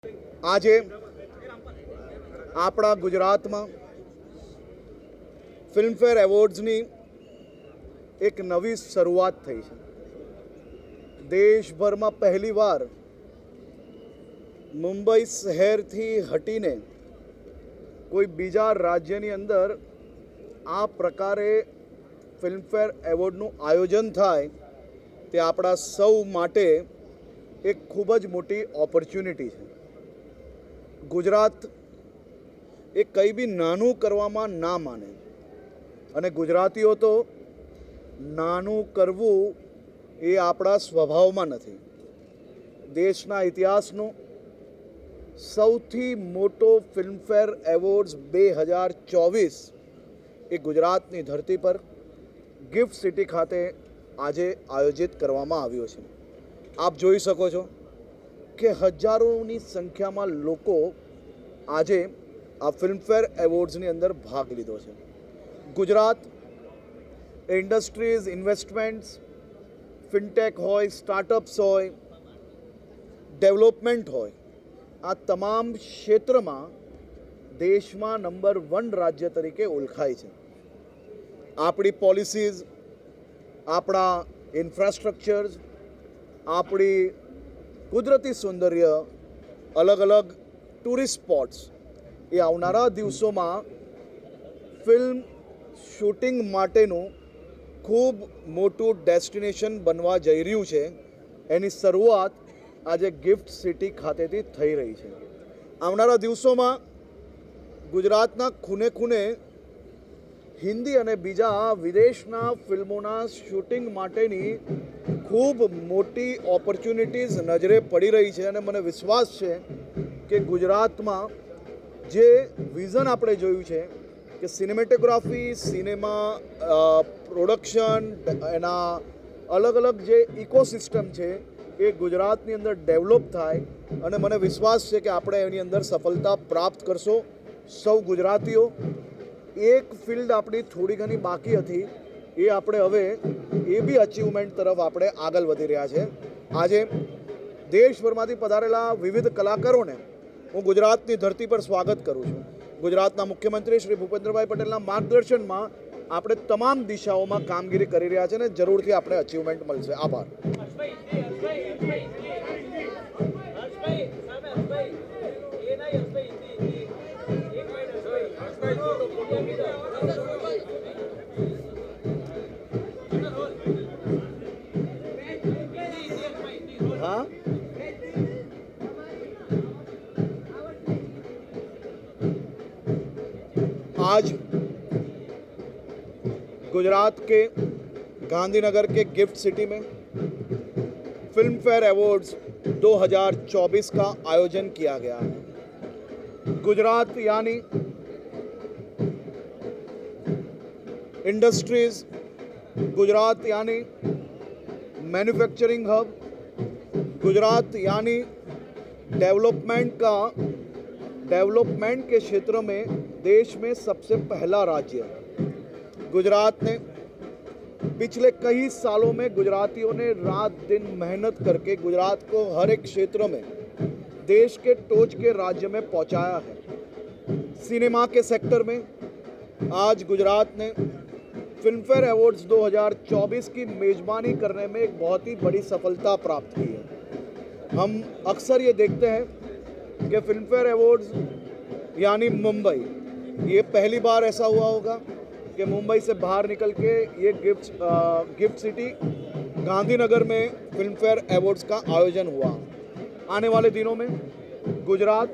આજે આપણા ગુજરાતમાં ફિલ્મફેર એવોર્ડ્સની એક નવી શરૂઆત થઈ છે। દેશભરમાં પહેલીવાર મુંબઈ શહેરથી હટીને કોઈ બીજા રાજ્યની અંદર આ પ્રકારે ફિલ્મફેર એવોર્ડનું આયોજન થાય તે આપણા સૌ માટે એક ખૂબ જ મોટી ઓપોર્ચ્યુનિટી છે। ગુજરાત એ કંઈ બી નાનું કરવામાં ના માને અને ગુજરાતીઓ તો નાનું કરવું એ આપણા સ્વભાવમાં નથી। દેશના ઇતિહાસનો સૌથી મોટો ફિલ્મફેર એવોર્ડ્સ 2024 એ ગુજરાતની ધરતી પર ગિફ્ટ સિટી ખાતે આજે આયોજિત કરવામાં આવ્યો છે। આપ જોઈ શકો છો કે હજારોની સંખ્યામાં લોકો આજે આ ફિલ્મફેર એવોર્ડ્સની અંદર ભાગ લીધો છે। ગુજરાત ઇન્ડસ્ટ્રીઝ, ઇન્વેસ્ટમેન્ટ્સ, ફિનટેક હોય, સ્ટાર્ટઅપ્સ હોય, ડેવલપમેન્ટ હોય, આ તમામ ક્ષેત્રમાં દેશમાં નંબર 1 રાજ્ય તરીકે ઓળખાય છે। આપણી પોલિસીઝ, આપણા ઇન્ફ્રાસ્ટ્રક્ચર્સ, આપણી કુદરતી સૌંદર્ય, અલગ અલગ ટુરિસ્ટ સ્પોટ્સ એ આવનારા દિવસોમાં ફિલ્મ શૂટિંગ માટેનું ખૂબ મોટું ડેસ્ટિનેશન બનવા જઈ રહ્યું છે। એની શરૂઆત આજે ગિફ્ટ સિટી ખાતેથી થઈ રહી છે। આવનારા દિવસોમાં ગુજરાતના ખૂણે ખૂણે હિન્દી અને બીજા વિદેશના ફિલ્મોના શૂટિંગ માટેની ખૂબ મોટી ઓપોર્ચ્યુનિટીઝ નજરે પડી રહી છે અને મને વિશ્વાસ છે કે ગુજરાતમાં જે વિઝન આપણે જોયું છે કે સિનેમેટોગ્રાફી, સિનેમા પ્રોડક્શન, એના અલગ અલગ જે ઇકોસિસ્ટમ છે એ ગુજરાતની અંદર ડેવલપ થાય અને મને વિશ્વાસ છે કે આપણે એની અંદર સફળતા પ્રાપ્ત કરશો સૌ ગુજરાતીઓ। એક ફિલ્ડ આપણી થોડી ઘણી બાકી હતી એ આપણે હવે એ બી અચીવમેન્ટ તરફ આપણે આગળ વધી રહ્યા છે। આજે દેશભરમાંથી પધારેલા વિવિધ કલાકારોને હું ગુજરાતની ધરતી પર સ્વાગત કરું છું। ગુજરાતના મુખ્યમંત્રી શ્રી ભૂપેન્દ્રભાઈ પટેલના માર્ગદર્શનમાં આપણે તમામ દિશાઓમાં કામગીરી કરી રહ્યા છે અને જરૂરથી આપણે અચીવમેન્ટ મળશે। આભાર। हाँ, आज गुजरात के गांधीनगर के गिफ्ट सिटी में फिल्मफेयर एवॉर्ड्स 2024 का आयोजन किया गया है। गुजरात यानी इंडस्ट्रीज, गुजरात यानी मैन्युफैक्चरिंग हब, गुजरात यानी डेवलपमेंट के क्षेत्र में देश में सबसे पहला राज्य। गुजरात ने पिछले कई सालों में गुजरातियों ने रात दिन मेहनत करके गुजरात को हर एक क्षेत्र में देश के टोच के राज्य में पहुंचाया है। सिनेमा के सेक्टर में आज गुजरात ने फिल्मफेयर एवॉर्ड्स 2024 की मेज़बानी करने में एक बहुत ही बड़ी सफलता प्राप्त की है। हम अक्सर ये देखते हैं कि फिल्मफेयर एवॉर्ड्स यानी मुंबई, ये पहली बार ऐसा हुआ होगा कि मुंबई से बाहर निकल के ये गिफ्ट सिटी गांधीनगर में फिल्मफेयर एवॉर्ड्स का आयोजन हुआ। आने वाले दिनों में गुजरात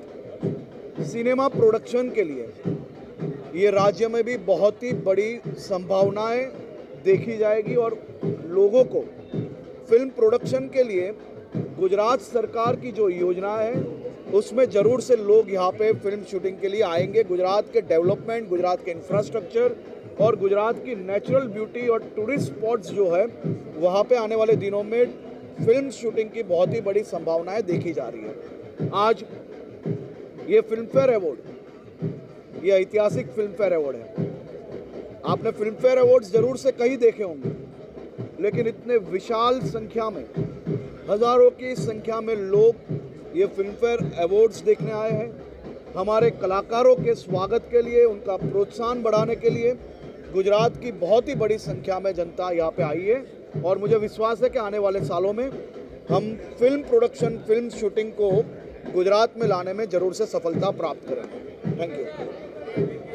सिनेमा प्रोडक्शन के लिए ये राज्य में भी बहुत ही बड़ी संभावनाएं देखी जाएगी और लोगों को फिल्म प्रोडक्शन के लिए गुजरात सरकार की जो योजना है उसमें ज़रूर से लोग यहाँ पे फिल्म शूटिंग के लिए आएंगे। गुजरात के डेवलपमेंट, गुजरात के इंफ्रास्ट्रक्चर और गुजरात की नेचुरल ब्यूटी और टूरिस्ट स्पॉट्स जो है वहाँ पे आने वाले दिनों में फिल्म शूटिंग की बहुत ही बड़ी संभावनाएं देखी जा रही है। आज ये फिल्मफेयर अवार्ड, ये ऐतिहासिक फिल्मफेयर अवार्ड है। आपने फिल्मफेयर अवार्ड्स ज़रूर से कहीं देखे होंगे, लेकिन इतने विशाल संख्या में, हज़ारों की संख्या में लोग ये फिल्म फेयर अवार्ड्स देखने आए हैं। हमारे कलाकारों के स्वागत के लिए, उनका प्रोत्साहन बढ़ाने के लिए गुजरात की बहुत ही बड़ी संख्या में जनता यहाँ पे आई है और मुझे विश्वास है कि आने वाले सालों में हम फिल्म प्रोडक्शन, फिल्म शूटिंग को गुजरात में लाने में ज़रूर से सफलता प्राप्त करेंगे। Thank you.